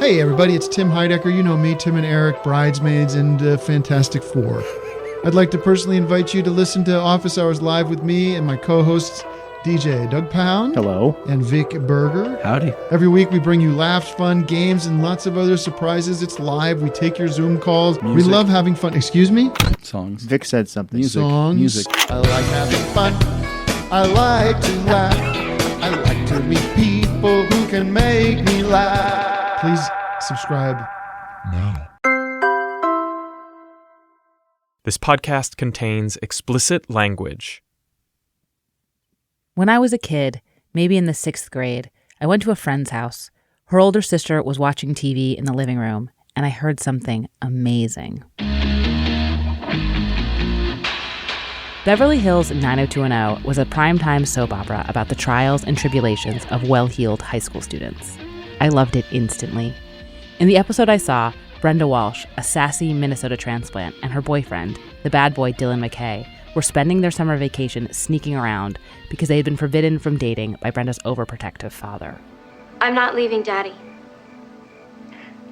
Hey everybody, it's Tim Heidecker. You know me, Tim and Eric, Bridesmaids, and Fantastic Four. I'd like to personally invite you to listen to Office Hours Live with me and my co-hosts, DJ Doug Pound. Hello. And Vic Berger. Howdy. Every week we bring you laughs, fun, games, and lots of other surprises. It's live. We take your Zoom calls. Music. We love having fun. Excuse me? Songs. Vic said something. Songs. Music. I like having fun. I like to laugh. I like to meet people who can make me laugh. Please subscribe now. This podcast contains explicit language. When I was a kid, maybe in the 6th grade, I went to a friend's house. Her older sister was watching TV in the living room, and I heard something amazing. Beverly Hills 90210 was a primetime soap opera about the trials and tribulations of well-heeled high school students. I loved it instantly. In the episode I saw, Brenda Walsh, a sassy Minnesota transplant, and her boyfriend, the bad boy Dylan McKay, were spending their summer vacation sneaking around because they had been forbidden from dating by Brenda's overprotective father. I'm not leaving, Daddy.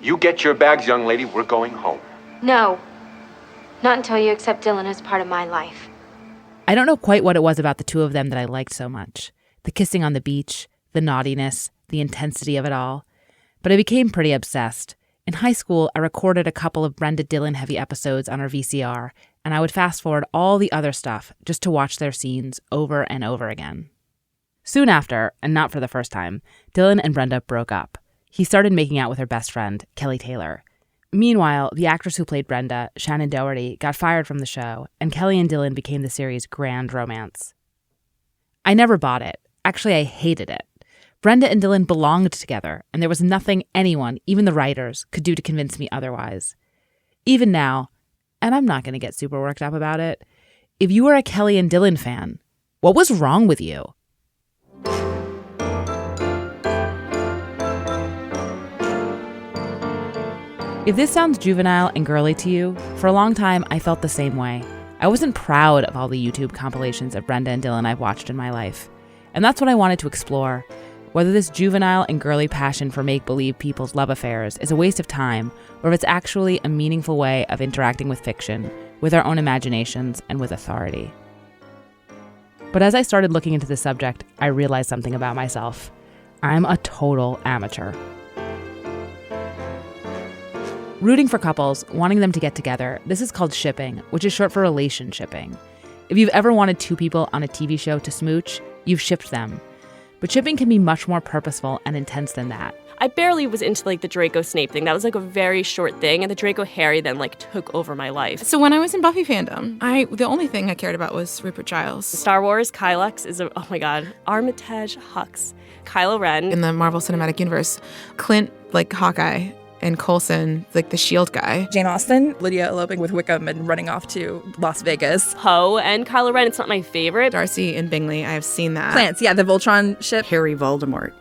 You get your bags, young lady. We're going home. No. Not until you accept Dylan as part of my life. I don't know quite what it was about the two of them that I liked so much. The kissing on the beach, the naughtiness, the intensity of it all. But I became pretty obsessed. In high school, I recorded a couple of Brenda Dillon-heavy episodes on our VCR, and I would fast-forward all the other stuff just to watch their scenes over and over again. Soon after, and not for the first time, Dylan and Brenda broke up. He started making out with her best friend, Kelly Taylor. Meanwhile, the actress who played Brenda, Shannon Doherty, got fired from the show, and Kelly and Dylan became the series' grand romance. I never bought it. Actually, I hated it. Brenda and Dylan belonged together, and there was nothing anyone, even the writers, could do to convince me otherwise. Even now, and I'm not going to get super worked up about it, if you were a Kelly and Dylan fan, what was wrong with you? If this sounds juvenile and girly to you, for a long time I felt the same way. I wasn't proud of all the YouTube compilations of Brenda and Dylan I've watched in my life. And that's what I wanted to explore. Whether this juvenile and girly passion for make-believe people's love affairs is a waste of time, or if it's actually a meaningful way of interacting with fiction, with our own imaginations, and with authority. But as I started looking into the subject, I realized something about myself. I'm a total amateur. Rooting for couples, wanting them to get together, this is called shipping, which is short for relationshipping. If you've ever wanted two people on a TV show to smooch, you've shipped them. But shipping can be much more purposeful and intense than that. I barely was into the Draco Snape thing. That was a very short thing, and the Draco Harry then took over my life. So when I was in Buffy fandom, the only thing I cared about was Rupert Giles. Star Wars, Kylux is oh my god, Armitage Hux, Kylo Ren. In the Marvel Cinematic Universe, Clint, Hawkeye, and Coulson, the S.H.I.E.L.D. guy. Jane Austen, Lydia eloping with Wickham and running off to Las Vegas. Poe and Kylo Ren, it's not my favorite. Darcy and Bingley, I have seen that. Plants, yeah, the Voltron ship. Harry Voldemort.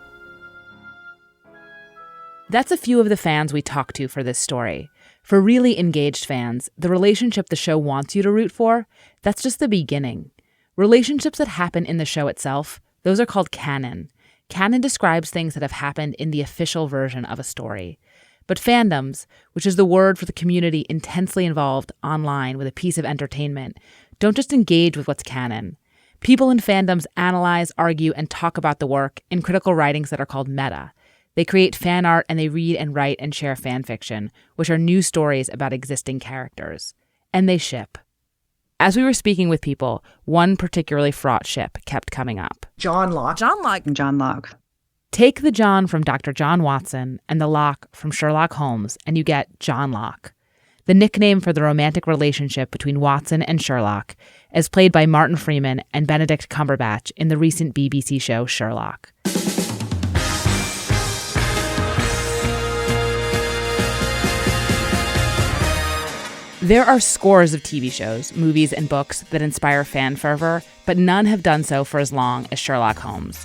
That's a few of the fans we talked to for this story. For really engaged fans, the relationship the show wants you to root for, that's just the beginning. Relationships that happen in the show itself, those are called canon. Canon describes things that have happened in the official version of a story. But fandoms, which is the word for the community intensely involved online with a piece of entertainment, don't just engage with what's canon. People in fandoms analyze, argue, and talk about the work in critical writings that are called meta. They create fan art and they read and write and share fan fiction, which are new stories about existing characters. And they ship. As we were speaking with people, one particularly fraught ship kept coming up. Johnlock. Take the John from Dr. John Watson and the Lock from Sherlock Holmes, and you get Johnlock, the nickname for the romantic relationship between Watson and Sherlock, as played by Martin Freeman and Benedict Cumberbatch in the recent BBC show Sherlock. There are scores of TV shows, movies, and books that inspire fan fervor, but none have done so for as long as Sherlock Holmes.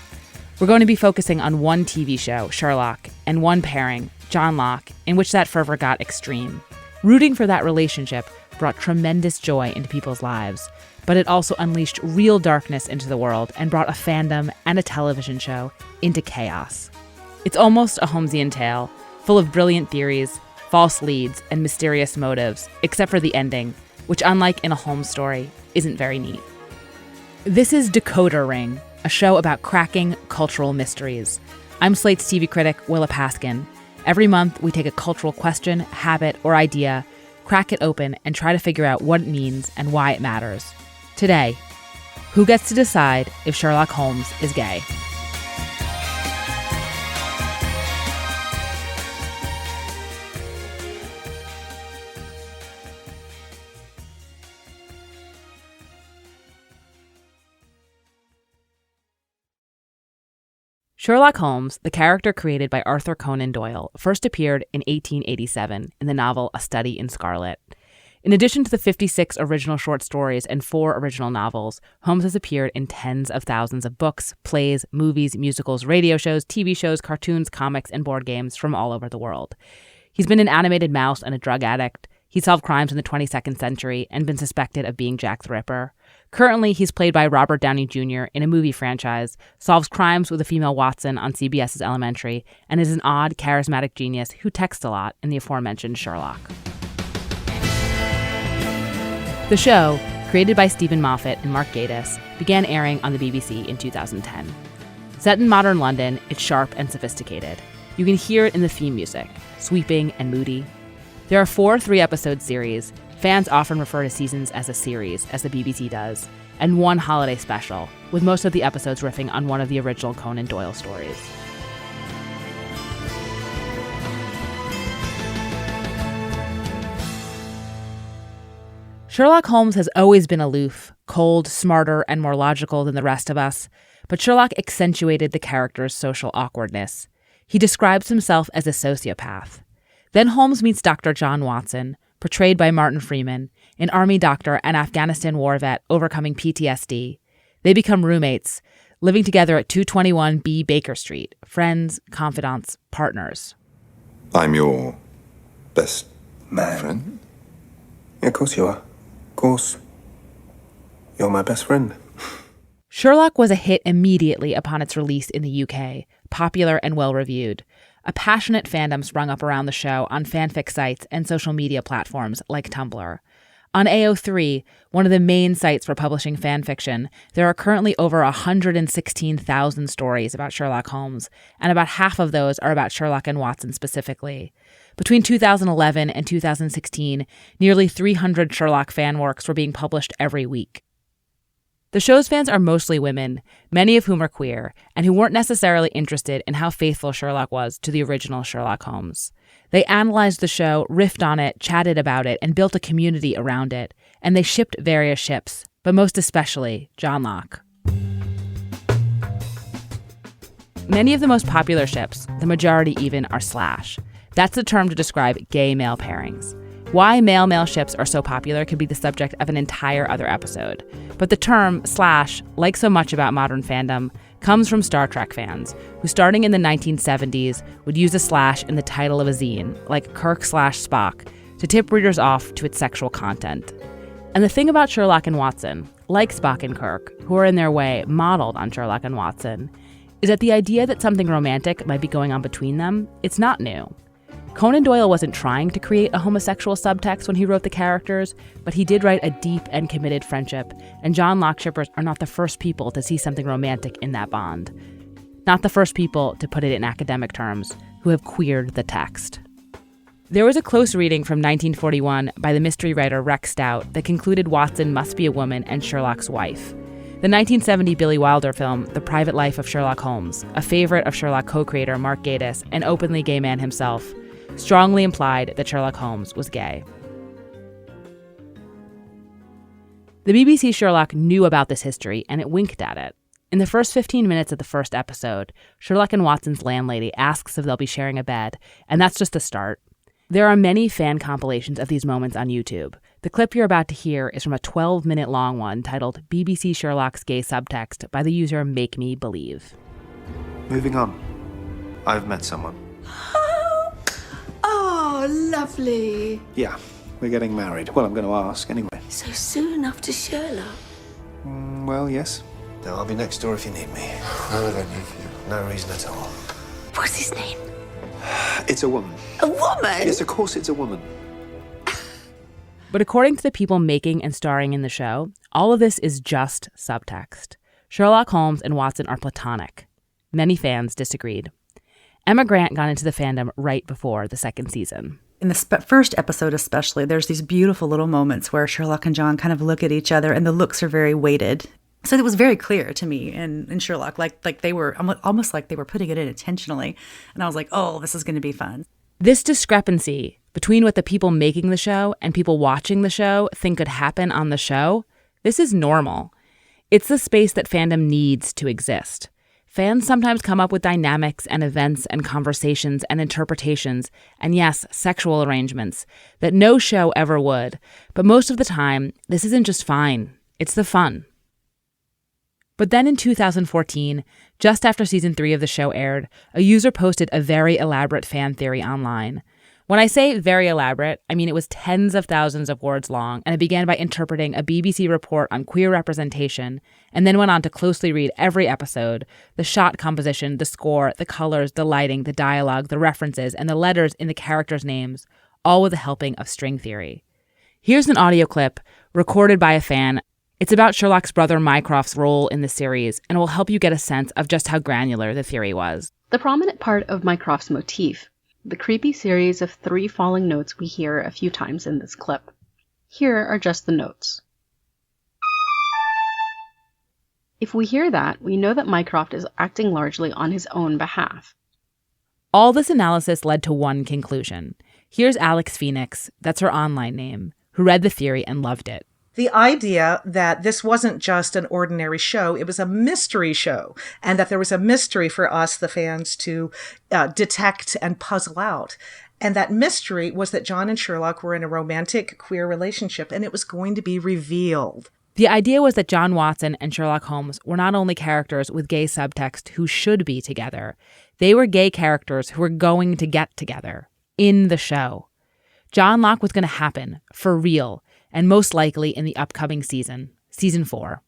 We're going to be focusing on one TV show, Sherlock, and one pairing, Johnlock, in which that fervor got extreme. Rooting for that relationship brought tremendous joy into people's lives, but it also unleashed real darkness into the world and brought a fandom and a television show into chaos. It's almost a Holmesian tale, full of brilliant theories, false leads, and mysterious motives, except for the ending, which, unlike in a Holmes story, isn't very neat. This is Decoder Ring, a show about cracking cultural mysteries. I'm Slate's TV critic, Willa Paskin. Every month, we take a cultural question, habit, or idea, crack it open, and try to figure out what it means and why it matters. Today, who gets to decide if Sherlock Holmes is gay? Sherlock Holmes, the character created by Arthur Conan Doyle, first appeared in 1887 in the novel A Study in Scarlet. In addition to the 56 original short stories and 4 original novels, Holmes has appeared in tens of thousands of books, plays, movies, musicals, radio shows, TV shows, cartoons, comics, and board games from all over the world. He's been an animated mouse and a drug addict. He solved crimes in the 22nd century and been suspected of being Jack the Ripper. Currently, he's played by Robert Downey Jr. in a movie franchise, solves crimes with a female Watson on CBS's Elementary, and is an odd, charismatic genius who texts a lot in the aforementioned Sherlock. The show, created by Stephen Moffat and Mark Gatiss, began airing on the BBC in 2010. Set in modern London, it's sharp and sophisticated. You can hear it in the theme music, sweeping and moody. There are 4 3-episode series. Fans often refer to seasons as a series, as the BBC does, and 1 holiday special, with most of the episodes riffing on one of the original Conan Doyle stories. Sherlock Holmes has always been aloof, cold, smarter, and more logical than the rest of us, but Sherlock accentuated the character's social awkwardness. He describes himself as a sociopath. Then Holmes meets Dr. John Watson, portrayed by Martin Freeman, an army doctor and Afghanistan war vet overcoming PTSD. They become roommates, living together at 221 B Baker Street, friends, confidants, partners. I'm your best man. Friend? Yeah, of course you are. Of course. You're my best friend. Sherlock was a hit immediately upon its release in the UK, popular and well-reviewed. A passionate fandom sprung up around the show on fanfic sites and social media platforms like Tumblr. On AO3, one of the main sites for publishing fanfiction, there are currently over 116,000 stories about Sherlock Holmes, and about half of those are about Sherlock and Watson specifically. Between 2011 and 2016, nearly 300 Sherlock fan works were being published every week. The show's fans are mostly women, many of whom are queer, and who weren't necessarily interested in how faithful Sherlock was to the original Sherlock Holmes. They analyzed the show, riffed on it, chatted about it, and built a community around it. And they shipped various ships, but most especially Johnlock. Many of the most popular ships, the majority even, are slash. That's the term to describe gay male pairings. Why male-male ships are so popular could be the subject of an entire other episode. But the term slash, like so much about modern fandom, comes from Star Trek fans, who starting in the 1970s would use a slash in the title of a zine, like Kirk/Spock, to tip readers off to its sexual content. And the thing about Sherlock and Watson, like Spock and Kirk, who are in their way modeled on Sherlock and Watson, is that the idea that something romantic might be going on between them, it's not new. Conan Doyle wasn't trying to create a homosexual subtext when he wrote the characters, but he did write a deep and committed friendship, and Johnlock shippers are not the first people to see something romantic in that bond. Not the first people, to put it in academic terms, who have queered the text. There was a close reading from 1941 by the mystery writer Rex Stout that concluded Watson must be a woman and Sherlock's wife. The 1970 Billy Wilder film, The Private Life of Sherlock Holmes, a favorite of Sherlock co-creator Mark Gatiss, an openly gay man himself, strongly implied that Sherlock Holmes was gay. The BBC Sherlock knew about this history, and it winked at it. In the first 15 minutes of the first episode, Sherlock and Watson's landlady asks if they'll be sharing a bed, and that's just the start. There are many fan compilations of these moments on YouTube. The clip you're about to hear is from a 12-minute long one titled BBC Sherlock's Gay Subtext by the user Make Me Believe. Moving on. I've met someone. Oh, lovely. Yeah, we're getting married. Well, I'm going to ask anyway. So soon after Sherlock? Well, yes. No, I'll be next door if you need me. Why would I need you? No reason at all. What's his name? It's a woman. A woman? Yes, of course it's a woman. But according to the people making and starring in the show, all of this is just subtext. Sherlock Holmes and Watson are platonic. Many fans disagreed. Emma Grant got into the fandom right before the second season. In the first episode especially, there's these beautiful little moments where Sherlock and John kind of look at each other, and the looks are very weighted. So it was very clear to me in Sherlock, like they were almost like they were putting it in intentionally. And I was like, oh, this is going to be fun. This discrepancy between what the people making the show and people watching the show think could happen on the show, this is normal. It's the space that fandom needs to exist. Fans sometimes come up with dynamics and events and conversations and interpretations, and yes, sexual arrangements, that no show ever would. But most of the time, this isn't just fine, it's the fun. But then in 2014, just after season 3 of the show aired, a user posted a very elaborate fan theory online. When I say very elaborate, I mean it was tens of thousands of words long, and it began by interpreting a BBC report on queer representation, and then went on to closely read every episode, the shot composition, the score, the colors, the lighting, the dialogue, the references, and the letters in the characters' names, all with a helping of string theory. Here's an audio clip recorded by a fan. It's about Sherlock's brother Mycroft's role in the series, and will help you get a sense of just how granular the theory was. The prominent part of Mycroft's motif, the creepy series of 3 falling notes we hear a few times in this clip. Here are just the notes. If we hear that, we know that Mycroft is acting largely on his own behalf. All this analysis led to one conclusion. Here's Alex Phoenix, that's her online name, who read the theory and loved it. The idea that this wasn't just an ordinary show, it was a mystery show, and that there was a mystery for us, the fans, to detect and puzzle out. And that mystery was that John and Sherlock were in a romantic queer relationship, and it was going to be revealed. The idea was that John Watson and Sherlock Holmes were not only characters with gay subtext who should be together, they were gay characters who were going to get together in the show. Johnlock was going to happen, for real, and most likely in the upcoming season 4.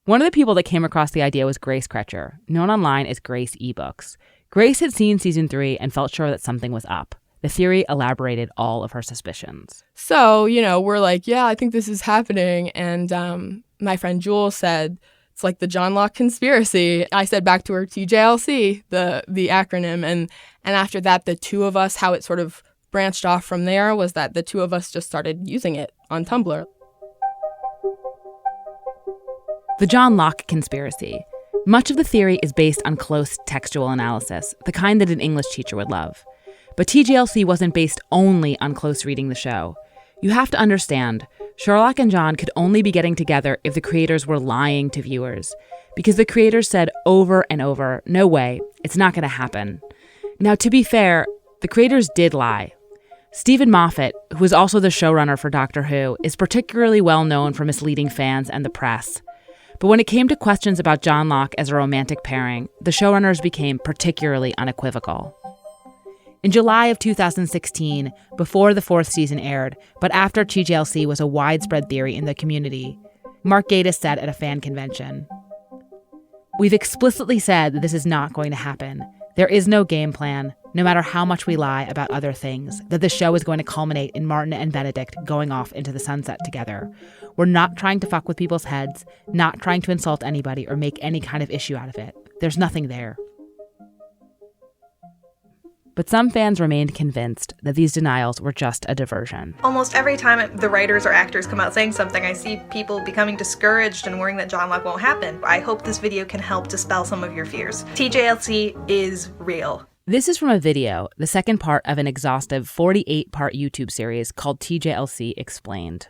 One of the people that came across the idea was Grace Kretcher, known online as Grace eBooks. Grace had seen season 3 and felt sure that something was up. The theory elaborated all of her suspicions. So, we're like, yeah, I think this is happening. And my friend Jewel said, it's like the Johnlock Conspiracy. I said back to her, TJLC, the acronym. And after that, the two of us, how it sort of branched off from there was that the two of us just started using it on Tumblr. The Johnlock Conspiracy. Much of the theory is based on close textual analysis, the kind that an English teacher would love. But TJLC wasn't based only on close reading the show. You have to understand, Sherlock and John could only be getting together if the creators were lying to viewers, because the creators said over and over, no way, it's not going to happen. Now, to be fair, the creators did lie. Stephen Moffat, who is also the showrunner for Doctor Who, is particularly well known for misleading fans and the press. But when it came to questions about Johnlock as a romantic pairing, the showrunners became particularly unequivocal. In July of 2016, before the 4th season aired, but after TJLC was a widespread theory in the community, Mark Gatiss said at a fan convention, "We've explicitly said that this is not going to happen. There is no game plan, no matter how much we lie about other things, that the show is going to culminate in Martin and Benedict going off into the sunset together. We're not trying to fuck with people's heads, not trying to insult anybody or make any kind of issue out of it. There's nothing there." But some fans remained convinced that these denials were just a diversion. Almost every time the writers or actors come out saying something, I see people becoming discouraged and worrying that Johnlock won't happen. I hope this video can help dispel some of your fears. TJLC is real. This is from a video, the second part of an exhaustive 48-part YouTube series called TJLC Explained.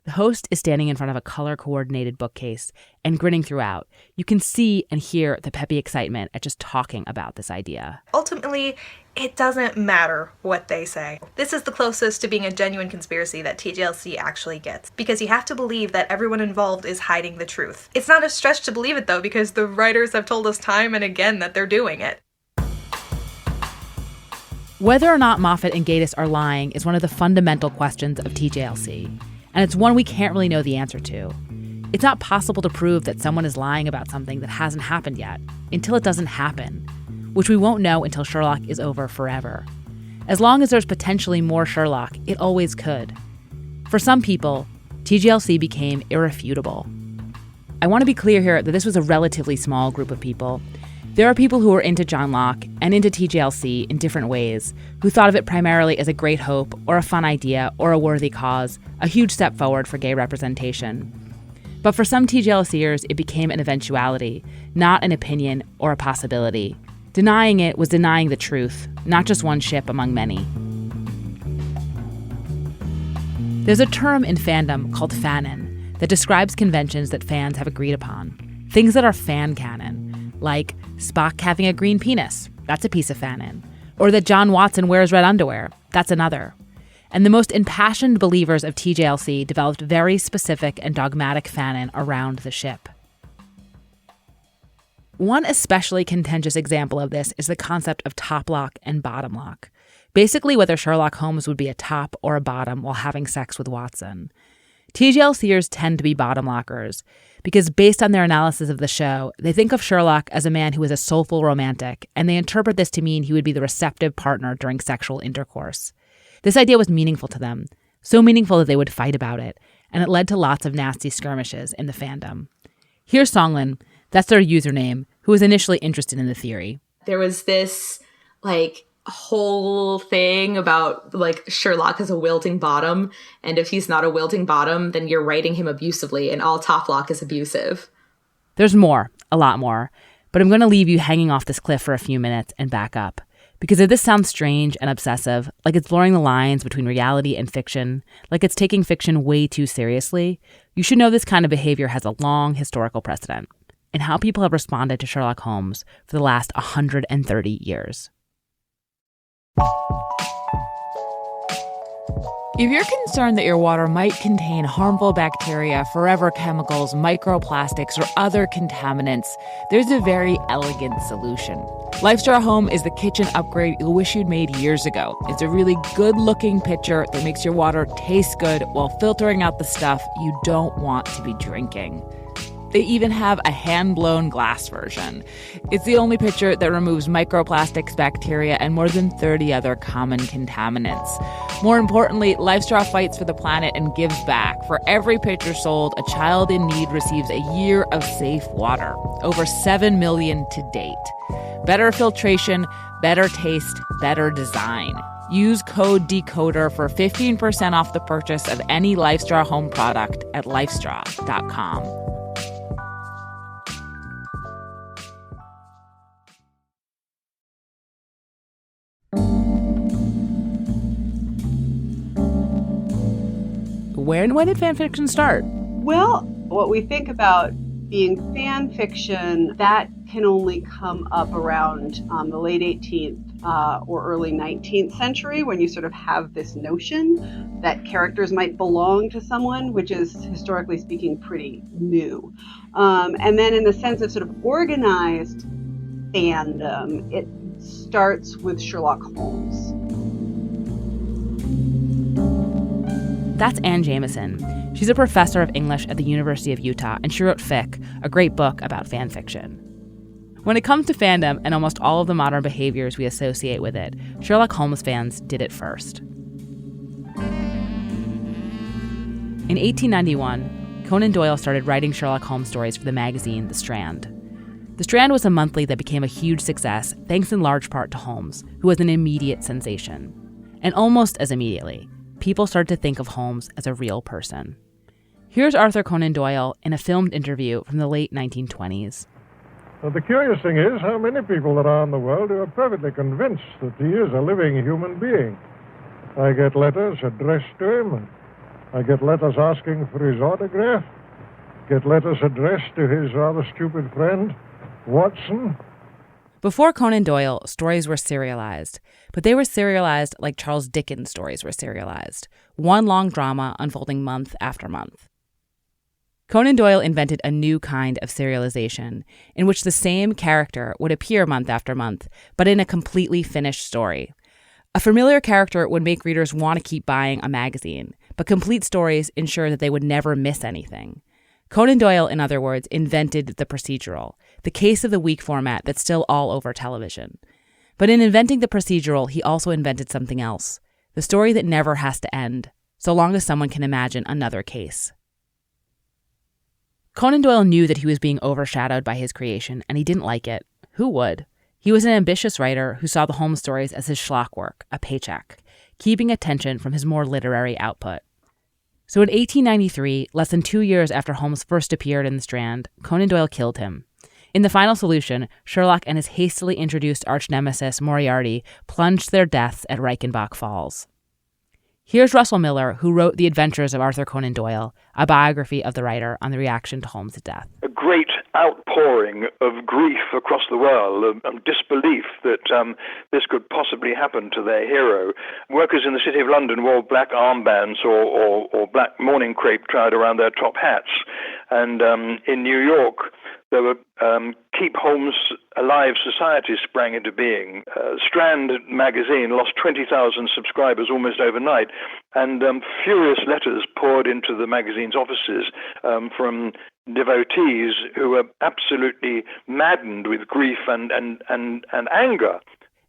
The host is standing in front of a color-coordinated bookcase and grinning throughout. You can see and hear the peppy excitement at just talking about this idea. Ultimately, it doesn't matter what they say. This is the closest to being a genuine conspiracy that TJLC actually gets, because you have to believe that everyone involved is hiding the truth. It's not a stretch to believe it, though, because the writers have told us time and again that they're doing it. Whether or not Moffat and Gatiss are lying is one of the fundamental questions of TJLC, and it's one we can't really know the answer to. It's not possible to prove that someone is lying about something that hasn't happened yet, until it doesn't happen. which we won't know until Sherlock is over forever. As long as there's potentially more Sherlock, it always could. For some people, TGLC became irrefutable. I want to be clear here that this was a relatively small group of people. There are people who are into Johnlock and into TGLC in different ways, who thought of it primarily as a great hope or a fun idea or a worthy cause, a huge step forward for gay representation. But for some TGLCers, it became an eventuality, not an opinion or a possibility. Denying it was denying the truth, not just one ship among many. There's a term in fandom called fanon that describes conventions that fans have agreed upon, things that are fan canon, like Spock having a green penis, that's a piece of fanon, or that John Watson wears red underwear, that's another. And the most impassioned believers of TGLC developed very specific and dogmatic fanon around the ship. One especially contentious example of this is the concept of top lock and bottom lock. Basically, whether Sherlock Holmes would be a top or a bottom while having sex with Watson. TGLCers tend to be bottom lockers because based on their analysis of the show, they think of Sherlock as a man who is a soulful romantic, and they interpret this to mean he would be the receptive partner during sexual intercourse. This idea was meaningful to them, so meaningful that they would fight about it, and it led to lots of nasty skirmishes in the fandom. Here's Songlin, that's their username, who was initially interested in the theory. There was this, whole thing about, Sherlock as a wilting bottom, and if he's not a wilting bottom, then you're writing him abusively, and all top lock is abusive. There's more, a lot more, but I'm going to leave you hanging off this cliff for a few minutes and back up. Because if this sounds strange and obsessive, like it's blurring the lines between reality and fiction, like it's taking fiction way too seriously, you should know this kind of behavior has a long historical precedent in how people have responded to Sherlock Holmes for the last 130 years. If you're concerned that your water might contain harmful bacteria, forever chemicals, microplastics, or other contaminants, there's a very elegant solution. LifeStraw Home is the kitchen upgrade you'll wish you'd made years ago. It's a really good-looking pitcher that makes your water taste good while filtering out the stuff you don't want to be drinking. They even have a hand-blown glass version. It's the only pitcher that removes microplastics, bacteria, and more than 30 other common contaminants. More importantly, LifeStraw fights for the planet and gives back. For every pitcher sold, a child in need receives a year of safe water. Over 7 million to date. Better filtration, better taste, better design. Use code DECODER for 15% off the purchase of any LifeStraw home product at lifestraw.com. When did fan fiction start? Well, what we think about being fan fiction, that can only come up around the late 18th or early 19th century, when you sort of have this notion that characters might belong to someone, which is, historically speaking, pretty new. And then in the sense of sort of organized fandom, it starts with Sherlock Holmes. That's Anne Jameson. She's a professor of English at the University of Utah, and she wrote Fic, a great book about fan fiction. When it comes to fandom and almost all of the modern behaviors we associate with it, Sherlock Holmes fans did it first. In 1891, Conan Doyle started writing Sherlock Holmes stories for the magazine The Strand. The Strand was a monthly that became a huge success, thanks in large part to Holmes, who was an immediate sensation. And almost as immediately, people started to think of Holmes as a real person. Here's Arthur Conan Doyle in a filmed interview from the late 1920s. Well, the curious thing is how many people there are in the world who are perfectly convinced that he is a living human being. I get letters addressed to him. I get letters asking for his autograph. Get letters addressed to his rather stupid friend, Watson. Before Conan Doyle, stories were serialized, but they were serialized like Charles Dickens' stories were serialized, one long drama unfolding month after month. Conan Doyle invented a new kind of serialization in which the same character would appear month after month, but in a completely finished story. A familiar character would make readers want to keep buying a magazine, but complete stories ensure that they would never miss anything. Conan Doyle, in other words, invented the procedural, the case of the week format that's still all over television. But in inventing the procedural, he also invented something else, the story that never has to end, so long as someone can imagine another case. Conan Doyle knew that he was being overshadowed by his creation, and he didn't like it. Who would? He was an ambitious writer who saw the Holmes stories as his schlock work, a paycheck, keeping attention from his more literary output. So in 1893, less than 2 years after Holmes first appeared in the Strand, Conan Doyle killed him. In the final solution, Sherlock and his hastily introduced arch-nemesis Moriarty plunged their deaths at Reichenbach Falls. Here's Russell Miller, who wrote The Adventures of Arthur Conan Doyle, a biography of the writer on the reaction to Holmes' death. A great outpouring of grief across the world, of disbelief that this could possibly happen to their hero. Workers in the City of London wore black armbands or black mourning crepe tied around their top hats. And in New York, there were Keep Holmes Alive societies sprang into being. Strand magazine lost 20,000 subscribers almost overnight, and furious letters poured into the magazine's offices from devotees who were absolutely maddened with grief and anger.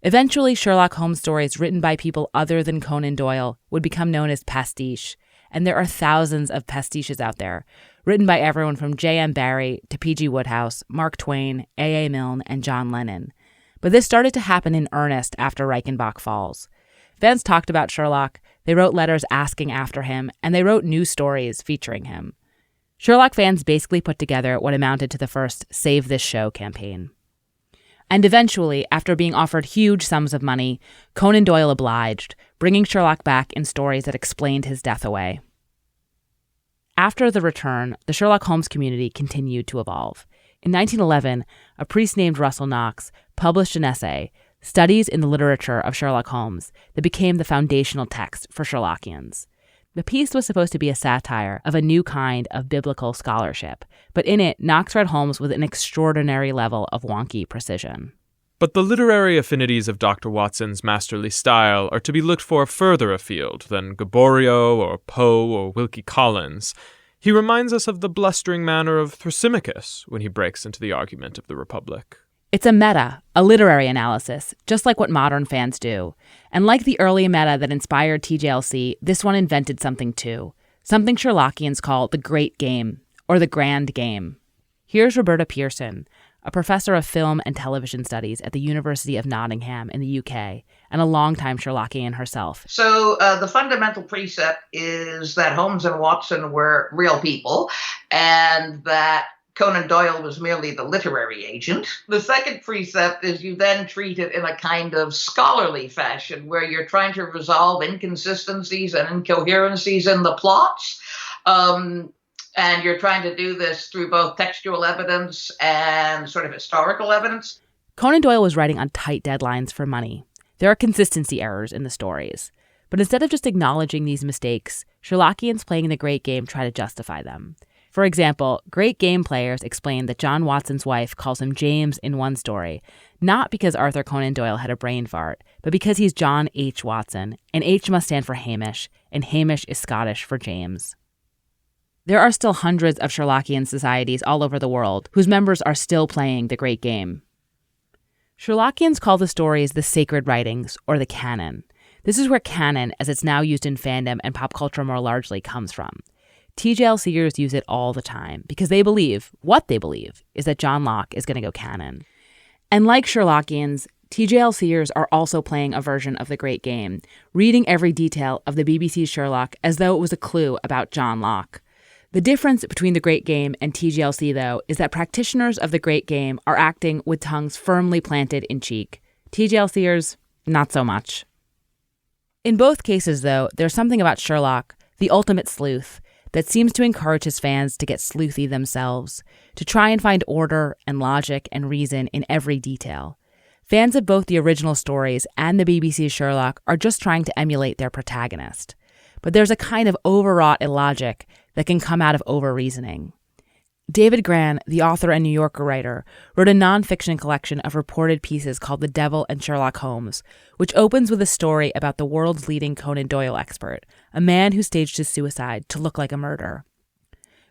Eventually, Sherlock Holmes stories written by people other than Conan Doyle would become known as pastiche, and there are thousands of pastiches out there, written by everyone from J.M. Barrie to P.G. Wodehouse, Mark Twain, A.A. Milne, and John Lennon. But this started to happen in earnest after Reichenbach Falls. Fans talked about Sherlock, they wrote letters asking after him, and they wrote new stories featuring him. Sherlock fans basically put together what amounted to the first Save This Show campaign. And eventually, after being offered huge sums of money, Conan Doyle obliged, bringing Sherlock back in stories that explained his death away. After the return, the Sherlock Holmes community continued to evolve. In 1911, a priest named Russell Knox published an essay, Studies in the Literature of Sherlock Holmes, that became the foundational text for Sherlockians. The piece was supposed to be a satire of a new kind of biblical scholarship, but in it, Knox read Holmes with an extraordinary level of wonky precision. But the literary affinities of Dr. Watson's masterly style are to be looked for further afield than Gaboriau or Poe or Wilkie Collins. He reminds us of the blustering manner of Thrasymachus when he breaks into the argument of the Republic. It's a meta, a literary analysis, just like what modern fans do. And like the early meta that inspired TJLC, this one invented something too. Something Sherlockians call the Great Game, or the Grand Game. Here's Roberta Pearson, a professor of film and television studies at the University of Nottingham in the UK, and a longtime Sherlockian herself. So the fundamental precept is that Holmes and Watson were real people, and that Conan Doyle was merely the literary agent. The second precept is you then treat it in a kind of scholarly fashion where you're trying to resolve inconsistencies and incoherencies in the plots. And you're trying to do this through both textual evidence and sort of historical evidence. Conan Doyle was writing on tight deadlines for money. There are consistency errors in the stories. But instead of just acknowledging these mistakes, Sherlockians playing the Great Game try to justify them. For example, Great Game players explain that John Watson's wife calls him James in one story, not because Arthur Conan Doyle had a brain fart, but because he's John H. Watson, and H must stand for Hamish, and Hamish is Scottish for James. There are still hundreds of Sherlockian societies all over the world whose members are still playing the Great Game. Sherlockians call the stories the sacred writings, or the canon. This is where canon, as it's now used in fandom and pop culture more largely, comes from. TJLCers use it all the time because what they believe is that Johnlock is going to go canon. And like Sherlockians, TJLCers are also playing a version of the Great Game, reading every detail of the BBC's Sherlock as though it was a clue about Johnlock. The difference between the Great Game and TJLC, though, is that practitioners of the Great Game are acting with tongues firmly planted in cheek. TJLCers, not so much. In both cases, though, there's something about Sherlock, the ultimate sleuth, that seems to encourage his fans to get sleuthy themselves, to try and find order and logic and reason in every detail. Fans of both the original stories and the BBC's Sherlock are just trying to emulate their protagonist. But there's a kind of overwrought illogic that can come out of over-reasoning. David Grann, the author and New Yorker writer, wrote a nonfiction collection of reported pieces called The Devil and Sherlock Holmes, which opens with a story about the world's leading Conan Doyle expert, a man who staged his suicide to look like a murder.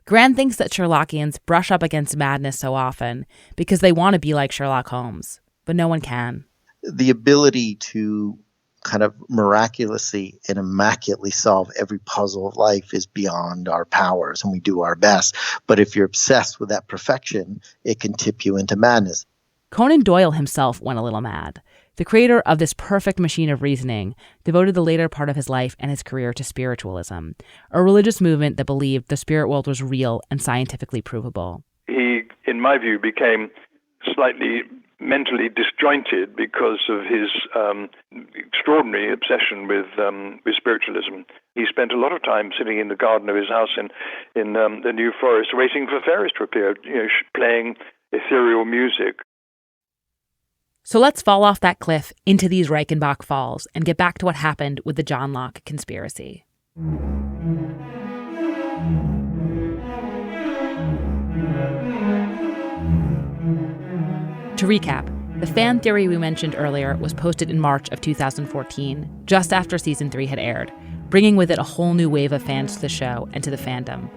Gran thinks that Sherlockians brush up against madness so often because they want to be like Sherlock Holmes, but no one can. The ability to kind of miraculously and immaculately solve every puzzle of life is beyond our powers, and we do our best. But if you're obsessed with that perfection, it can tip you into madness. Conan Doyle himself went a little mad. The creator of this perfect machine of reasoning devoted the later part of his life and his career to spiritualism, a religious movement that believed the spirit world was real and scientifically provable. He, in my view, became slightly mentally disjointed because of his extraordinary obsession with spiritualism. He spent a lot of time sitting in the garden of his house in the New Forest, waiting for fairies to appear, playing ethereal music. So let's fall off that cliff into these Reichenbach Falls and get back to what happened with the Johnlock Conspiracy. To recap, the fan theory we mentioned earlier was posted in March of 2014, just after season 3 had aired, bringing with it a whole new wave of fans to the show and to the fandom.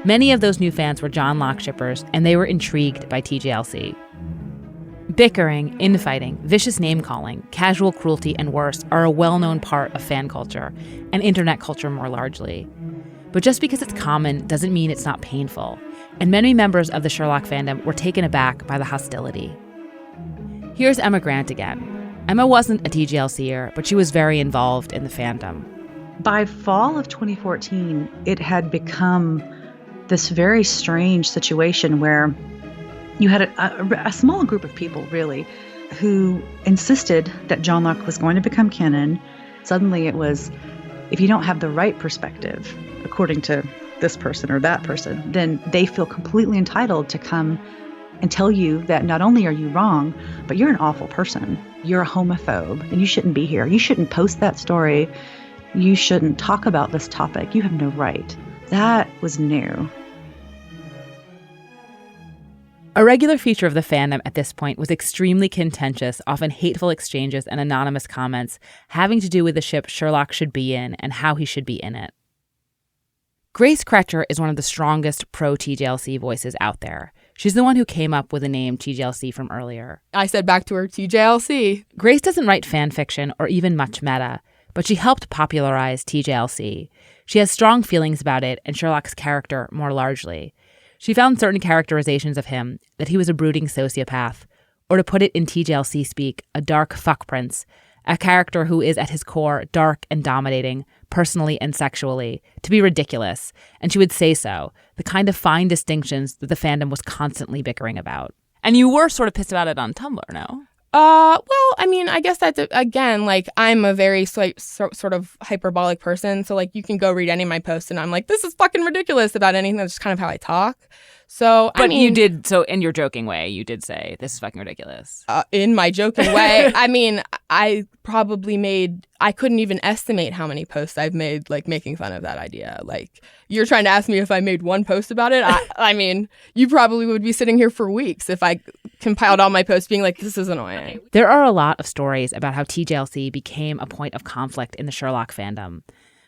Many of those new fans were Johnlock shippers, and they were intrigued by TJLC. Bickering, infighting, vicious name-calling, casual cruelty, and worse are a well-known part of fan culture, and internet culture more largely. But just because it's common doesn't mean it's not painful, and many members of the Sherlock fandom were taken aback by the hostility. Here's Emma Grant again. Emma wasn't a TGLCer, but she was very involved in the fandom. By fall of 2014, it had become this very strange situation where you had a small group of people, really, who insisted that Johnlock was going to become canon. Suddenly it was, if you don't have the right perspective, according to this person or that person, then they feel completely entitled to come and tell you that not only are you wrong, but you're an awful person. You're a homophobe, and you shouldn't be here. You shouldn't post that story. You shouldn't talk about this topic. You have no right. That was new. A regular feature of the fandom at this point was extremely contentious, often hateful exchanges and anonymous comments having to do with the ship Sherlock should be in and how he should be in it. Grace Kretcher is one of the strongest pro-TJLC voices out there. She's the one who came up with the name TJLC from earlier. I said back to her, TJLC. Grace doesn't write fan fiction or even much meta, but she helped popularize TJLC. She has strong feelings about it and Sherlock's character more largely. She found certain characterizations of him, that he was a brooding sociopath, or to put it in TJLC speak, a dark fuck prince, a character who is at his core dark and dominating, personally and sexually, to be ridiculous, and she would say so, the kind of fine distinctions that the fandom was constantly bickering about. And you were sort of pissed about it on Tumblr, no? Well, I mean, I guess that's, again, like, I'm a very sort of hyperbolic person, so, like, you can go read any of my posts, and I'm like, this is fucking ridiculous about anything. That's just kind of how I talk. So, but I mean, you did, so in your joking way, you did say, this is fucking ridiculous. In my joking way, I mean, I couldn't even estimate how many posts I've made, like, making fun of that idea. Like, you're trying to ask me if I made one post about it? I mean, you probably would be sitting here for weeks if I compiled all my posts being like, this is annoying. There are a lot of stories about how TJLC became a point of conflict in the Sherlock fandom.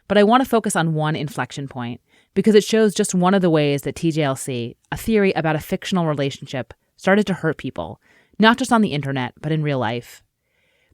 But I want to focus on one inflection point, because it shows just one of the ways that TJLC, a theory about a fictional relationship, started to hurt people, not just on the internet, but in real life.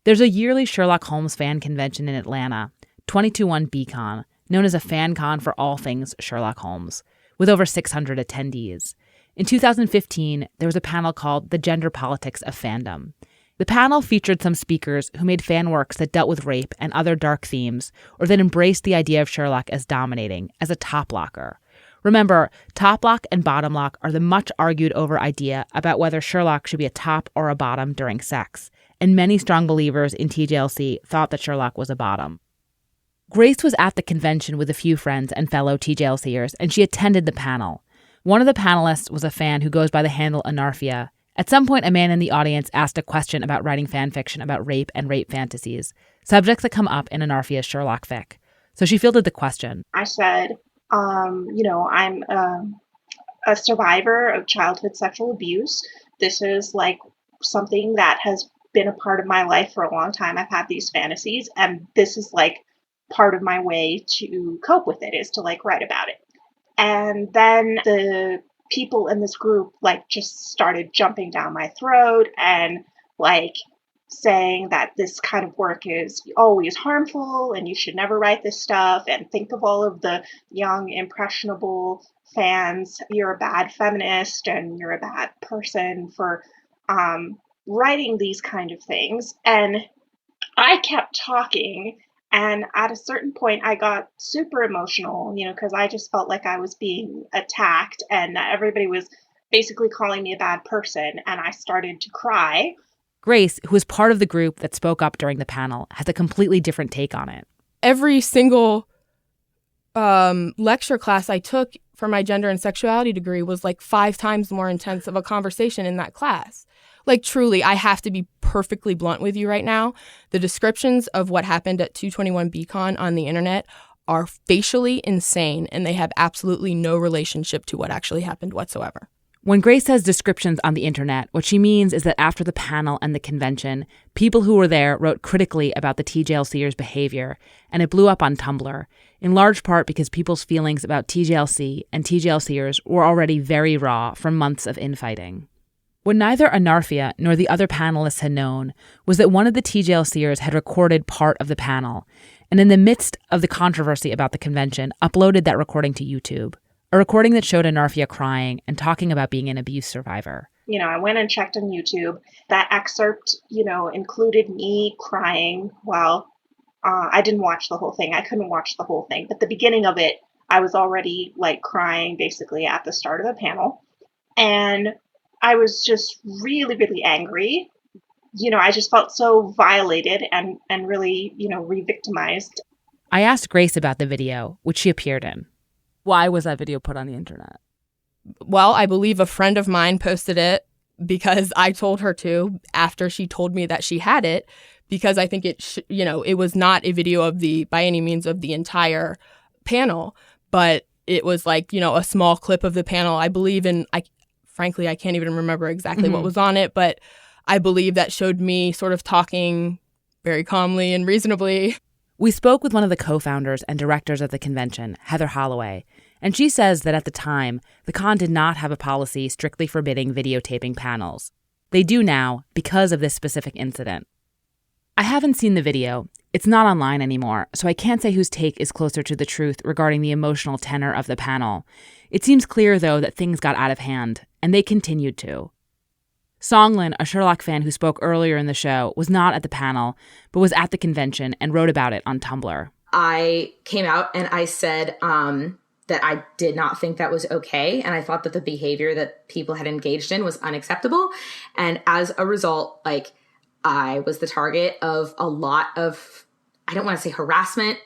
There's a yearly Sherlock Holmes fan convention in Atlanta, 221 BCon, known as a fan con for all things Sherlock Holmes, with over 600 attendees. In 2015, there was a panel called The Gender Politics of Fandom. The panel featured some speakers who made fan works that dealt with rape and other dark themes, or that embraced the idea of Sherlock as dominating, as a top locker. Remember, top lock and bottom lock are the much argued over idea about whether Sherlock should be a top or a bottom during sex, and many strong believers in TJLC thought that Sherlock was a bottom. Grace was at the convention with a few friends and fellow TJLCers, and she attended the panel. One of the panelists was a fan who goes by the handle Anarphia. At some point, a man in the audience asked a question about writing fan fiction about rape and rape fantasies, subjects that come up in Anarphia's Sherlock fic. So she fielded the question. I said, I'm a survivor of childhood sexual abuse. This is like something that has been a part of my life for a long time. I've had these fantasies, and this is like part of my way to cope with it, is to like write about it. And then the people in this group like just started jumping down my throat and like saying that this kind of work is always harmful and you should never write this stuff, and think of all of the young impressionable fans, you're a bad feminist and you're a bad person for writing these kind of things. And I kept talking, and at a certain point I got super emotional, because I just felt like I was being attacked and that everybody was basically calling me a bad person, and I started to cry. Grace, who was part of the group that spoke up during the panel, has a completely different take on it. Every single lecture class I took for my gender and sexuality degree was like 5 times more intense of a conversation in that class. Like, truly, I have to be perfectly blunt with you right now. The descriptions of what happened at 221 Beacon on the internet are facially insane, and they have absolutely no relationship to what actually happened whatsoever. When Grace says descriptions on the internet, what she means is that after the panel and the convention, people who were there wrote critically about the TJLCers' behavior, and it blew up on Tumblr, in large part because people's feelings about TJLC and TJLCers were already very raw from months of infighting. What neither Anarfia nor the other panelists had known was that one of the TJLCers had recorded part of the panel, and in the midst of the controversy about the convention, uploaded that recording to YouTube. A recording that showed Anarfia crying and talking about being an abuse survivor. I went and checked on YouTube. That excerpt, included me crying while I didn't watch the whole thing. I couldn't watch the whole thing. But the beginning of it, I was already like crying basically at the start of the panel. And I was just really, really angry. I just felt so violated and really, re-victimized. I asked Grace about the video, which she appeared in. Why was that video put on the internet? Well, I believe a friend of mine posted it because I told her to after she told me that she had it, because I think it was not a video of by any means of the entire panel, but it was like, a small clip of the panel. I believe frankly, I can't even remember exactly what was on it, but I believe that showed me sort of talking very calmly and reasonably. We spoke with one of the co-founders and directors of the convention, Heather Holloway, and she says that at the time, the con did not have a policy strictly forbidding videotaping panels. They do now because of this specific incident. I haven't seen the video. It's not online anymore, so I can't say whose take is closer to the truth regarding the emotional tenor of the panel. It seems clear, though, that things got out of hand, and they continued to. Songlin, a Sherlock fan who spoke earlier in the show, was not at the panel, but was at the convention and wrote about it on Tumblr. I came out and I said that I did not think that was okay, and I thought that the behavior that people had engaged in was unacceptable. And as a result, I was the target of a lot of, I don't want to say harassment.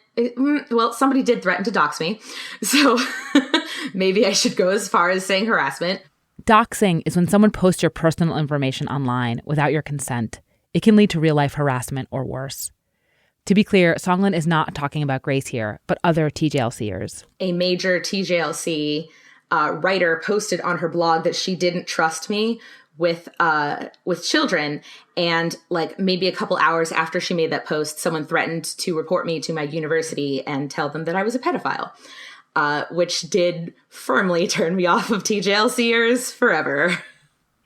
Well, somebody did threaten to dox me, so maybe I should go as far as saying harassment. Doxing is when someone posts your personal information online without your consent. It can lead to real-life harassment or worse. To be clear, Songlin is not talking about Grace here, but other TJLCers. A major TJLC writer posted on her blog that she didn't trust me with children, and maybe a couple hours after she made that post, someone threatened to report me to my university and tell them that I was a pedophile. Which did firmly turn me off of TJLCers forever.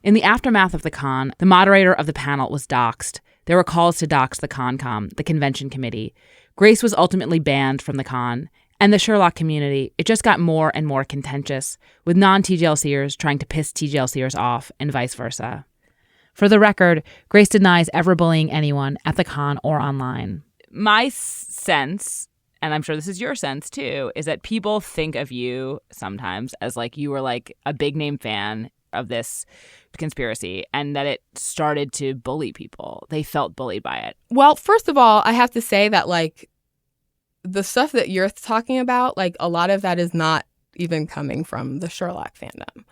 In the aftermath of the con, the moderator of the panel was doxxed. There were calls to dox the ConCom, the convention committee. Grace was ultimately banned from the con. And the Sherlock community, it just got more and more contentious, with non-TJLCers trying to piss TJLCers off and vice versa. For the record, Grace denies ever bullying anyone at the con or online. My sense, and I'm sure this is your sense too, is that people think of you sometimes as you were a big name fan of this conspiracy, and that it started to bully people. They felt bullied by it. Well, first of all, I have to say that the stuff that you're talking about, a lot of that is not even coming from the Sherlock fandom.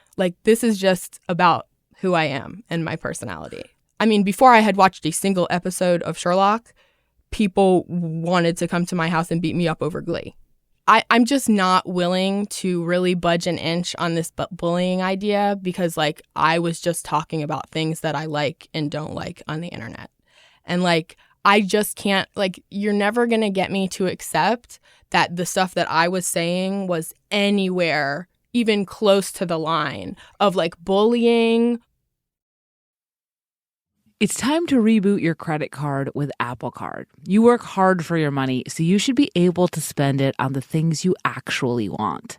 This is just about who I am and my personality. I mean, before I had watched a single episode of Sherlock, people wanted to come to my house and beat me up over Glee. I'm just not willing to really budge an inch on this bullying idea because, I was just talking about things that I like and don't like on the internet. And, I just can't, like, you're never going to get me to accept that the stuff that I was saying was anywhere even close to the line of, like, bullying. It's time to reboot your credit card with Apple Card. You work hard for your money, so you should be able to spend it on the things you actually want.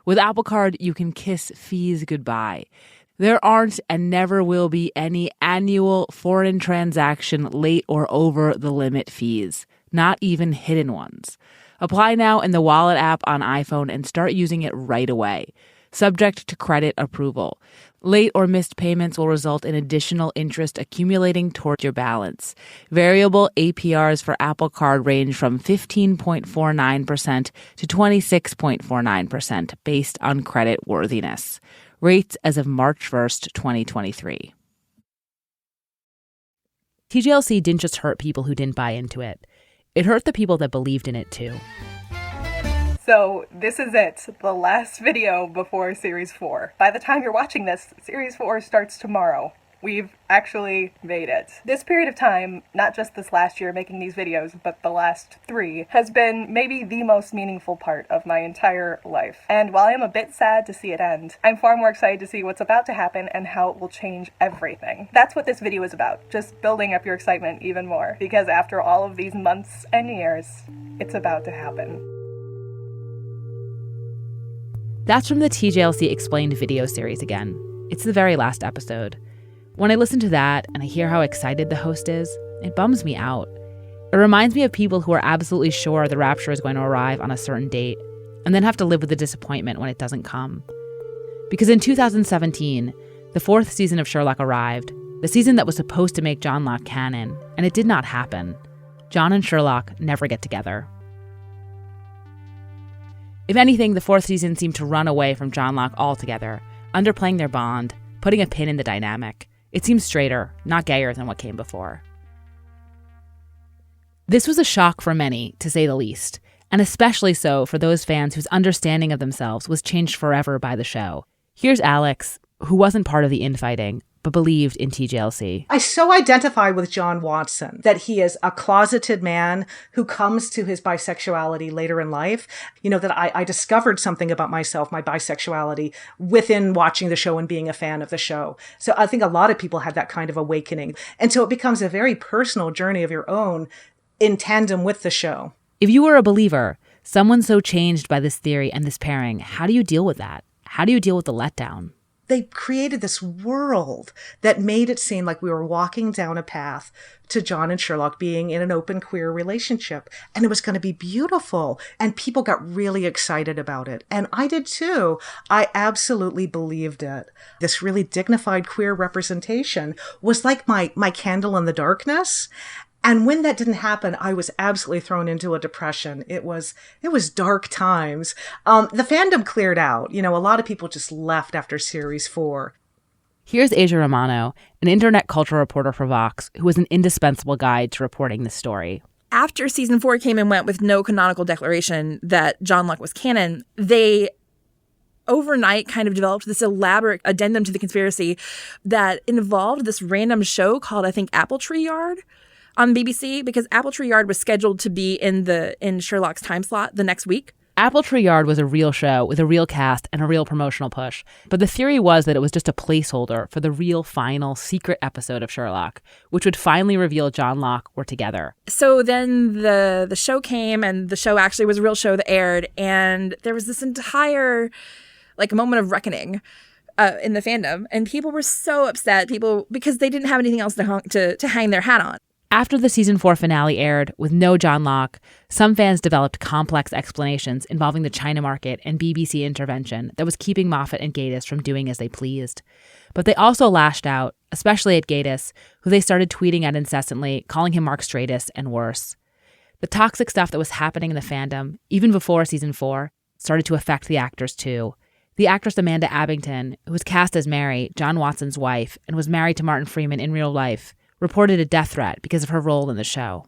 With Apple Card, you can kiss fees goodbye. There aren't and never will be any annual foreign transaction late or over the limit fees, not even hidden ones. Apply now in the Wallet app on iPhone and start using it right away. Subject to credit approval. Late or missed payments will result in additional interest accumulating toward your balance. Variable APRs for Apple Card range from 15.49% to 26.49% based on credit worthiness. Rates as of March 1st, 2023. TJLC didn't just hurt people who didn't buy into it. It hurt the people that believed in it too. So this is it, the last video before Series 4. By the time you're watching this, Series 4 starts tomorrow. We've actually made it. This period of time, not just this last year making these videos, but the last 3, has been maybe the most meaningful part of my entire life. And while I'm a bit sad to see it end, I'm far more excited to see what's about to happen and how it will change everything. That's what this video is about, just building up your excitement even more. Because after all of these months and years, it's about to happen. That's from the TJLC Explained video series again. It's the very last episode. When I listen to that and I hear how excited the host is, it bums me out. It reminds me of people who are absolutely sure the rapture is going to arrive on a certain date and then have to live with the disappointment when it doesn't come. Because in 2017, the 4th season of Sherlock arrived, the season that was supposed to make Johnlock canon, and it did not happen. John and Sherlock never get together. If anything, the 4th season seemed to run away from Johnlock altogether, underplaying their bond, putting a pin in the dynamic. It seems straighter, not gayer than what came before. This was a shock for many, to say the least, and especially so for those fans whose understanding of themselves was changed forever by the show. Here's Alex, who wasn't part of the infighting, but believed in TJLC. I so identify with John Watson that he is a closeted man who comes to his bisexuality later in life. You know, that I discovered something about myself, my bisexuality, within watching the show and being a fan of the show. So I think a lot of people had that kind of awakening. And so it becomes a very personal journey of your own in tandem with the show. If you were a believer, someone so changed by this theory and this pairing, how do you deal with that? How do you deal with the letdown? They created this world that made it seem like we were walking down a path to John and Sherlock being in an open queer relationship. And it was going to be beautiful. And people got really excited about it. And I did too. I absolutely believed it. This really dignified queer representation was like my candle in the darkness. And when that didn't happen, I was absolutely thrown into a depression. It was dark times. The fandom cleared out. You know, a lot of people just left after Series 4. Here's Asia Romano, an internet culture reporter for Vox, who was an indispensable guide to reporting this story. After season 4 came and went with no canonical declaration that Johnlock was canon, they overnight kind of developed this elaborate addendum to the conspiracy that involved this random show called, I think, Apple Tree Yard on BBC, because Apple Tree Yard was scheduled to be in Sherlock's time slot the next week. Apple Tree Yard was a real show with a real cast and a real promotional push. But the theory was that it was just a placeholder for the real final secret episode of Sherlock, which would finally reveal Johnlock were together. So then the show came, and the show actually was a real show that aired, and there was this entire moment of reckoning in the fandom, and people were so upset, because they didn't have anything else to hang their hat on. After the season 4 finale aired with no Johnlock, some fans developed complex explanations involving the China market and BBC intervention that was keeping Moffat and Gatiss from doing as they pleased. But they also lashed out, especially at Gatiss, who they started tweeting at incessantly, calling him Mark Stratus and worse. The toxic stuff that was happening in the fandom, even before season 4, started to affect the actors too. The actress Amanda Abington, who was cast as Mary, John Watson's wife, and was married to Martin Freeman in real life, reported a death threat because of her role in the show.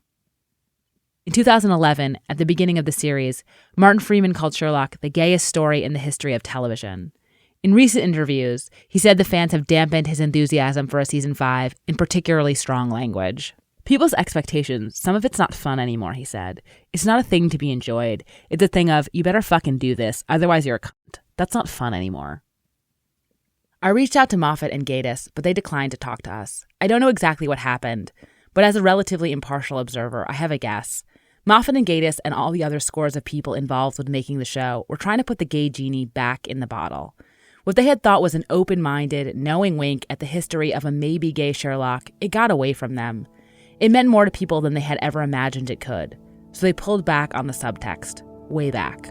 In 2011, at the beginning of the series, Martin Freeman called Sherlock the gayest story in the history of television. In recent interviews, he said the fans have dampened his enthusiasm for a season 5 in particularly strong language. People's expectations, some of it's not fun anymore, he said. It's not a thing to be enjoyed. It's a thing of, you better fucking do this, otherwise you're a cunt. That's not fun anymore. I reached out to Moffat and Gatiss, but they declined to talk to us. I don't know exactly what happened, but as a relatively impartial observer, I have a guess. Moffat and Gatiss and all the other scores of people involved with making the show were trying to put the gay genie back in the bottle. What they had thought was an open-minded, knowing wink at the history of a maybe gay Sherlock, it got away from them. It meant more to people than they had ever imagined it could. So they pulled back on the subtext. Way back.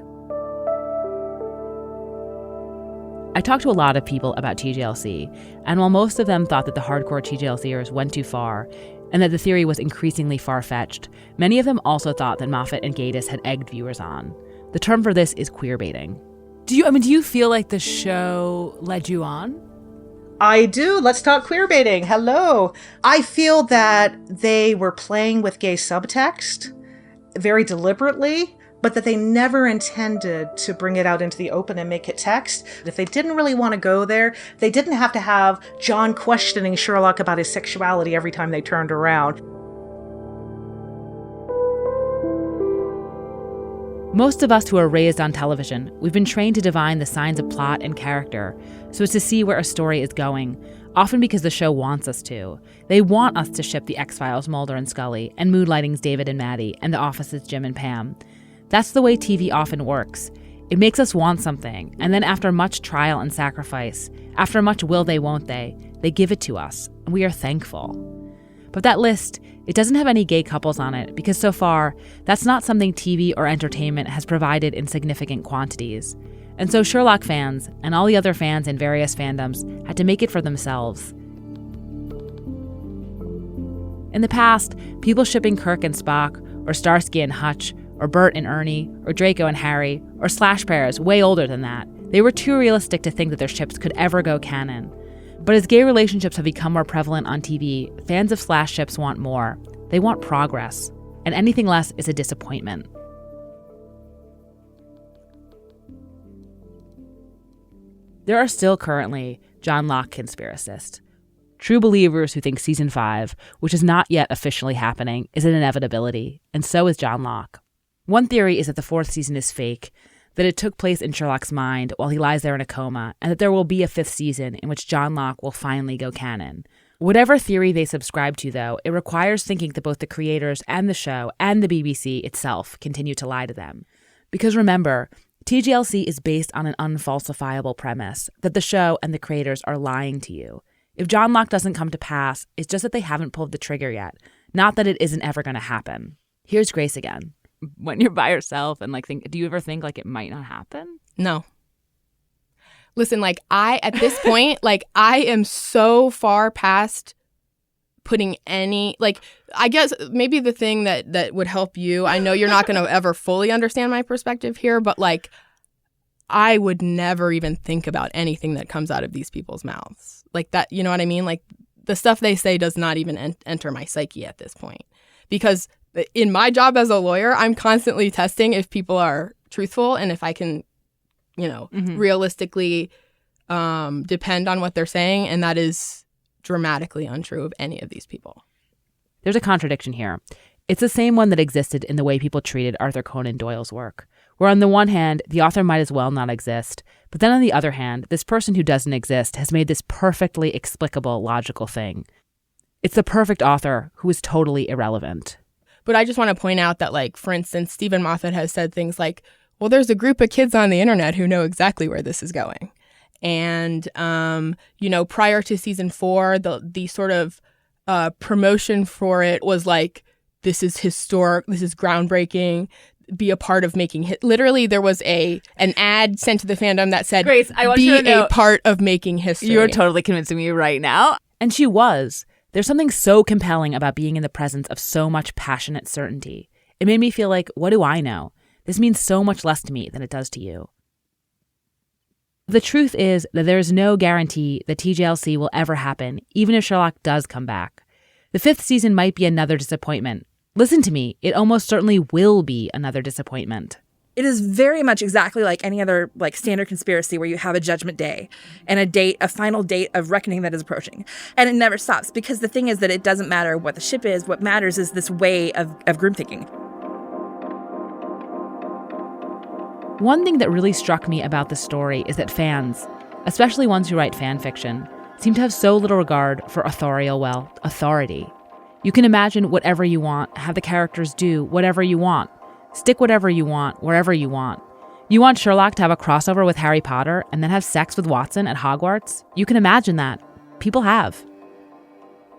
I talked to a lot of people about TJLC, and while most of them thought that the hardcore TJLCers went too far, and that the theory was increasingly far-fetched, many of them also thought that Moffat and Gatiss had egged viewers on. The term for this is queerbaiting. Do you feel like the show led you on? I do. Let's talk queerbaiting. Hello. I feel that they were playing with gay subtext very deliberately, but that they never intended to bring it out into the open and make it text. If they didn't really want to go there, they didn't have to have John questioning Sherlock about his sexuality every time they turned around. Most of us who are raised on television, we've been trained to divine the signs of plot and character, so as to see where a story is going, often because the show wants us to. They want us to ship the X-Files' Mulder and Scully, and Mood Lighting's David and Maddie, and The Office's Jim and Pam. That's the way TV often works. It makes us want something, and then after much trial and sacrifice, after much will they won't they give it to us, and we are thankful. But that list, it doesn't have any gay couples on it, because so far, that's not something TV or entertainment has provided in significant quantities. And so Sherlock fans, and all the other fans in various fandoms, had to make it for themselves. In the past, people shipping Kirk and Spock, or Starsky and Hutch, or Bert and Ernie, or Draco and Harry, or slash pairs way older than that, they were too realistic to think that their ships could ever go canon. But as gay relationships have become more prevalent on TV, fans of slash ships want more. They want progress, and anything less is a disappointment. There are still currently Johnlock conspiracists, true believers who think season 5, which is not yet officially happening, is an inevitability, and so is Johnlock. One theory is that the 4th season is fake, that it took place in Sherlock's mind while he lies there in a coma, and that there will be a 5th season in which Johnlock will finally go canon. Whatever theory they subscribe to, though, it requires thinking that both the creators and the show and the BBC itself continue to lie to them. Because remember, TJLC is based on an unfalsifiable premise, that the show and the creators are lying to you. If Johnlock doesn't come to pass, it's just that they haven't pulled the trigger yet, not that it isn't ever going to happen. Here's Grace again. When you're by yourself and do you ever think it might not happen? No. Listen, at this point, I am so far past putting any, I guess maybe the thing that would help you, I know you're not going to ever fully understand my perspective here, but I would never even think about anything that comes out of these people's mouths. That, you know what I mean? The stuff they say does not even enter my psyche at this point. Because in my job as a lawyer, I'm constantly testing if people are truthful and if I can, realistically depend on what they're saying. And that is dramatically untrue of any of these people. There's a contradiction here. It's the same one that existed in the way people treated Arthur Conan Doyle's work, where on the one hand, the author might as well not exist, but then on the other hand, this person who doesn't exist has made this perfectly explicable, logical thing. It's the perfect author who is totally irrelevant. But I just want to point out that, for instance, Stephen Moffat has said things like, well, there's a group of kids on the internet who know exactly where this is going. And, prior to season 4, the sort of promotion for it was this is historic, this is groundbreaking, be a part of making hit. Literally, there was an ad sent to the fandom that said, Grace, I want be you to know, a part of making history. You're totally convincing me right now. And she was. There's something so compelling about being in the presence of so much passionate certainty. It made me feel what do I know? This means so much less to me than it does to you. The truth is that there is no guarantee that TJLC will ever happen, even if Sherlock does come back. The 5th season might be another disappointment. Listen to me, it almost certainly will be another disappointment. It is very much exactly like any other like standard conspiracy where you have a judgment day and a final date of reckoning that is approaching. And it never stops, because the thing is that it doesn't matter what the ship is. What matters is this way of group thinking. One thing that really struck me about this story is that fans, especially ones who write fan fiction, seem to have so little regard for authority. You can imagine whatever you want, have the characters do whatever you want, stick whatever you want, wherever you want. You want Sherlock to have a crossover with Harry Potter and then have sex with Watson at Hogwarts? You can imagine that. People have.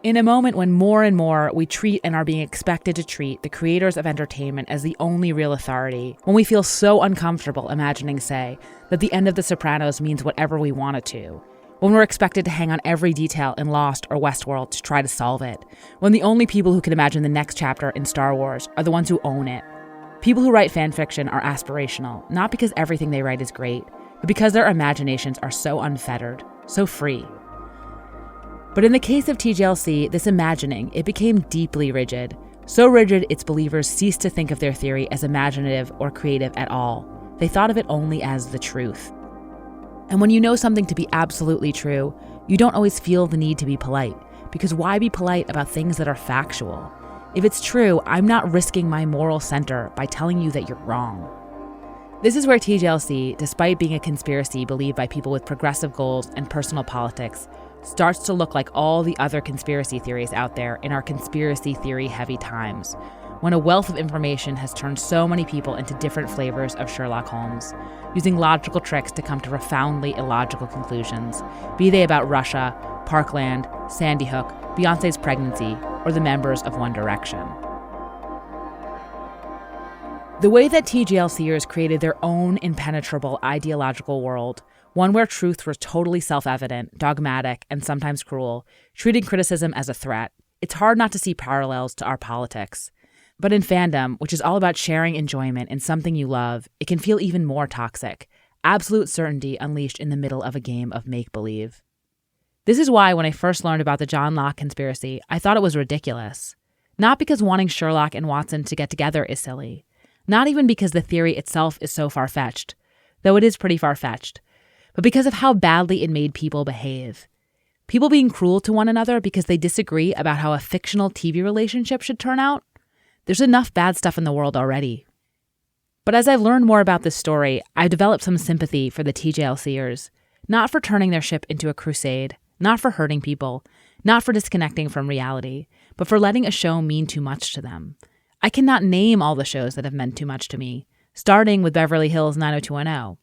In a moment when more and more we treat and are being expected to treat the creators of entertainment as the only real authority, when we feel so uncomfortable imagining, say, that the end of The Sopranos means whatever we want it to, when we're expected to hang on every detail in Lost or Westworld to try to solve it, when the only people who can imagine the next chapter in Star Wars are the ones who own it. People who write fan fiction are aspirational, not because everything they write is great, but because their imaginations are so unfettered, so free. But in the case of TGLC, this imagining, it became deeply rigid. So rigid its believers ceased to think of their theory as imaginative or creative at all. They thought of it only as the truth. And when you know something to be absolutely true, you don't always feel the need to be polite, because why be polite about things that are factual? If it's true, I'm not risking my moral center by telling you that you're wrong. This is where TGLC, despite being a conspiracy believed by people with progressive goals and personal politics, starts to look like all the other conspiracy theories out there in our conspiracy theory-heavy times, when a wealth of information has turned so many people into different flavors of Sherlock Holmes, using logical tricks to come to profoundly illogical conclusions, be they about Russia, Parkland, Sandy Hook, Beyoncé's pregnancy, or the members of One Direction. The way that TGLCers created their own impenetrable ideological world, one where truths were totally self-evident, dogmatic, and sometimes cruel, treating criticism as a threat, it's hard not to see parallels to our politics. But in fandom, which is all about sharing enjoyment in something you love, it can feel even more toxic. Absolute certainty unleashed in the middle of a game of make-believe. This is why when I first learned about the Johnlock Conspiracy, I thought it was ridiculous. Not because wanting Sherlock and Watson to get together is silly. Not even because the theory itself is so far-fetched, though it is pretty far-fetched, but because of how badly it made people behave. People being cruel to one another because they disagree about how a fictional TV relationship should turn out. There's enough bad stuff in the world already. But as I've learned more about this story, I've developed some sympathy for the TGLCers, not for turning their ship into a crusade, not for hurting people, not for disconnecting from reality, but for letting a show mean too much to them. I cannot name all the shows that have meant too much to me, starting with Beverly Hills 90210.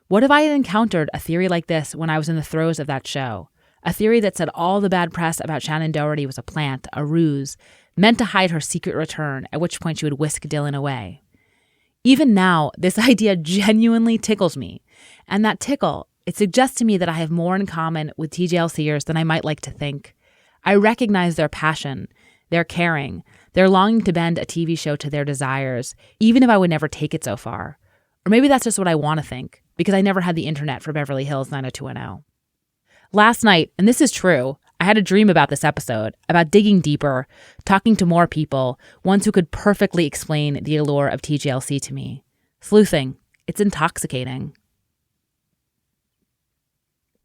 What if I had encountered a theory like this when I was in the throes of that show? A theory that said all the bad press about Shannon Doherty was a plant, a ruse, meant to hide her secret return, at which point she would whisk Dylan away. Even now, this idea genuinely tickles me. And that tickle, it suggests to me that I have more in common with TGLCers than I might like to think. I recognize their passion, their caring, their longing to bend a TV show to their desires, even if I would never take it so far. Or maybe that's just what I want to think, because I never had the internet for Beverly Hills 90210. Last night, and this is true, I had a dream about this episode, about digging deeper, talking to more people, ones who could perfectly explain the allure of TGLC to me. Sleuthing, it's intoxicating.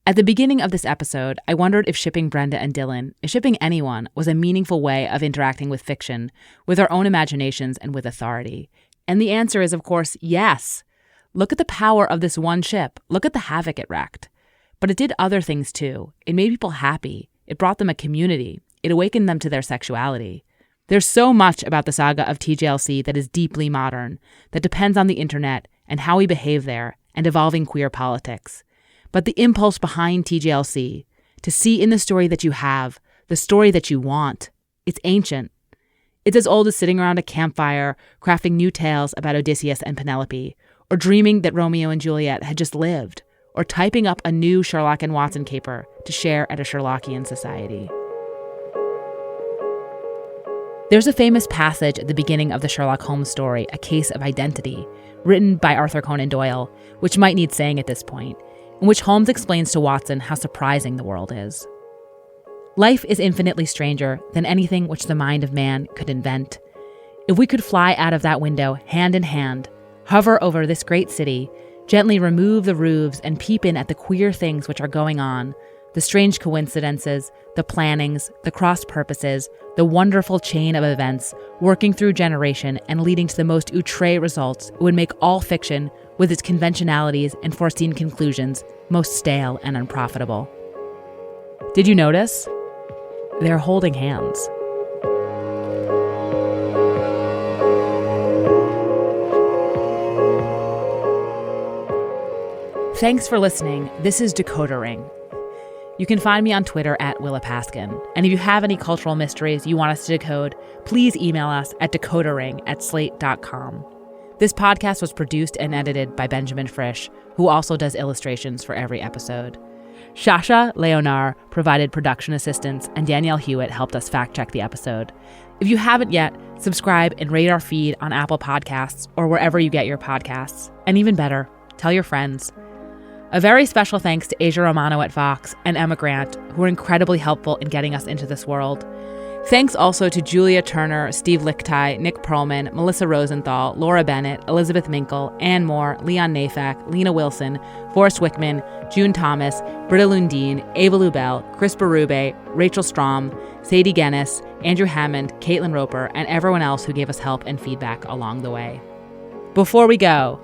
At the beginning of this episode, I wondered if shipping Brenda and Dylan, if shipping anyone, was a meaningful way of interacting with fiction, with our own imaginations, and with authority. And the answer is, of course, yes. Look at the power of this one ship. Look at the havoc it wreaked. But it did other things too. It made people happy. It brought them a community. It awakened them to their sexuality. There's so much about the saga of TGLC that is deeply modern, that depends on the internet and how we behave there and evolving queer politics. But the impulse behind TGLC, to see in the story that you have, the story that you want, it's ancient. It's as old as sitting around a campfire, crafting new tales about Odysseus and Penelope, or dreaming that Romeo and Juliet had just lived, or typing up a new Sherlock and Watson caper to share at a Sherlockian society. There's a famous passage at the beginning of the Sherlock Holmes story, A Case of Identity, written by Arthur Conan Doyle, which might need saying at this point, in which Holmes explains to Watson how surprising the world is. Life is infinitely stranger than anything which the mind of man could invent. If we could fly out of that window hand in hand, Hover over this great city, gently remove the roofs and peep in at the queer things which are going on, the strange coincidences, the plannings, the crossed purposes, the wonderful chain of events working through generation and leading to the most outre results would make all fiction, with its conventionalities and foreseen conclusions, most stale and unprofitable. Did you notice? They're holding hands. Thanks for listening. This is Decoder Ring. You can find me on Twitter at Willa Paskin. And if you have any cultural mysteries you want us to decode, please email us at decoderring@slate.com. This podcast was produced and edited by Benjamin Frisch, who also does illustrations for every episode. Shasha Leonard provided production assistance, and Danielle Hewitt helped us fact-check the episode. If you haven't yet, subscribe and rate our feed on Apple Podcasts or wherever you get your podcasts. And even better, tell your friends. A very special thanks to Asia Romano at Vox and Emma Grant, who were incredibly helpful in getting us into this world. Thanks also to Julia Turner, Steve Lichtai, Nick Perlman, Melissa Rosenthal, Laura Bennett, Elizabeth Minkle, Ann Moore, Leon Nafak, Lena Wilson, Forrest Wickman, June Thomas, Britta Lundin, Ava Lubell, Chris Berube, Rachel Strom, Sadie Guinness, Andrew Hammond, Caitlin Roper, and everyone else who gave us help and feedback along the way. Before we go,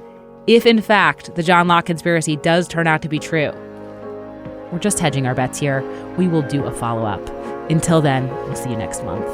if in fact the Johnlock Conspiracy does turn out to be true, we're just hedging our bets here. We will do a follow-up. Until then, we'll see you next month.